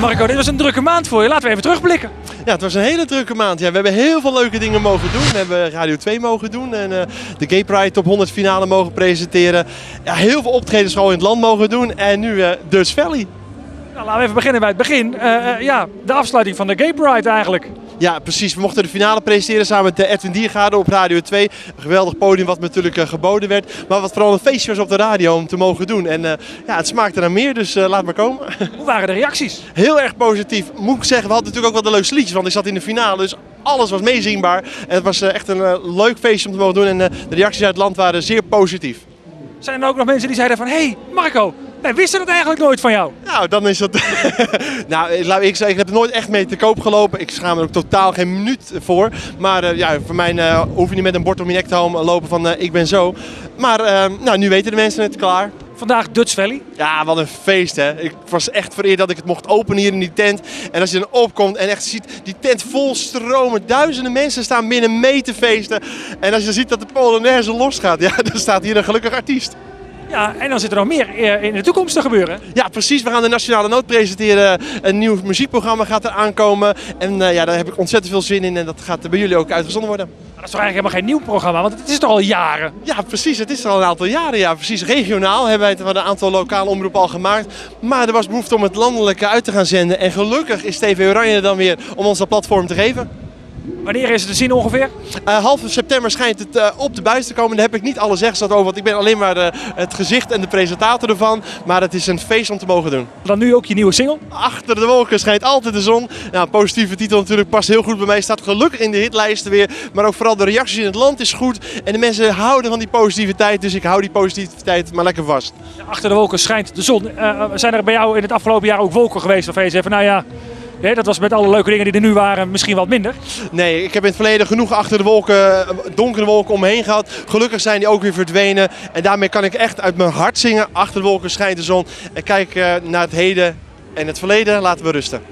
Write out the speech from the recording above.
Marco, dit was een drukke maand voor je. Laten we even terugblikken. Ja, het was een hele drukke maand. Ja, we hebben heel veel leuke dingen mogen doen. We hebben Radio 2 mogen doen en de Gay Pride Top 100 finale mogen presenteren. Ja, heel veel optredens gewoon in het land mogen doen en nu Dutch Valley. Nou, laten we even beginnen bij het begin. Ja, de afsluiting van de Gay Pride eigenlijk. Ja, precies. We mochten de finale presenteren samen met Edwin Diergaarde op Radio 2. Een geweldig podium wat natuurlijk geboden werd. Maar wat vooral een feestje was op de radio om te mogen doen. En ja, het smaakte naar meer, dus laat maar komen. Hoe waren de reacties? Heel erg positief. Moet ik zeggen, we hadden natuurlijk ook wel de leukste liedjes. Want ik zat in de finale, dus alles was meezingbaar. En het was echt een leuk feestje om te mogen doen. En de reacties uit het land waren zeer positief. Zijn er ook nog mensen die zeiden van... Hé, Marco, wij wisten het eigenlijk nooit van jou. Nou, dan is dat... nou, laat ik zeggen, ik heb er nooit echt mee te koop gelopen. Ik schaam er ook totaal geen minuut voor. Maar ja, voor mij hoef je niet met een bord om je nek te lopen van ik ben zo. Maar nou, nu weten de mensen het, klaar. Vandaag Dutch Valley. Ja, wat een feest hè. Ik was echt vereerd dat ik het mocht openen hier in die tent. En als je dan opkomt en echt ziet die tent vol stromen. Duizenden mensen staan binnen mee te feesten. En als je ziet dat de Polonaise losgaat, ja, dan staat hier een gelukkig artiest. Ja, en dan zit er nog meer in de toekomst te gebeuren. Ja, precies. We gaan de Nationale Noot presenteren. Een nieuw muziekprogramma gaat er aankomen. En ja, daar heb ik ontzettend veel zin in. En dat gaat bij jullie ook uitgezonden worden. Maar dat is toch eigenlijk helemaal geen nieuw programma, want het is toch al jaren? Ja, precies. Het is al een aantal jaren. Ja, precies. Regionaal hebben wij het van een aantal lokale omroepen al gemaakt. Maar er was behoefte om het landelijke uit te gaan zenden. En gelukkig is TV Oranje er dan weer om ons dat platform te geven. Wanneer is het te zien ongeveer? Half september schijnt het op de buis te komen. Daar heb ik niet alle zeggenschap over, want ik ben alleen maar het gezicht en de presentator ervan. Maar het is een feest om te mogen doen. Dan nu ook je nieuwe single? Achter de wolken schijnt altijd de zon. Nou, een positieve titel natuurlijk, past heel goed bij mij. Staat gelukkig in de hitlijsten weer. Maar ook vooral de reacties in het land is goed. En de mensen houden van die positiviteit. Dus ik hou die positiviteit maar lekker vast. Ja, achter de wolken schijnt de zon. Zijn er bij jou in het afgelopen jaar ook wolken geweest? Of je zegt van nou ja... Ja, dat was met alle leuke dingen die er nu waren misschien wat minder. Nee, ik heb in het verleden genoeg achter de wolken, donkere wolken om me heen gehad. Gelukkig zijn die ook weer verdwenen. En daarmee kan ik echt uit mijn hart zingen. Achter de wolken schijnt de zon. En kijk naar het heden en het verleden laten we rusten.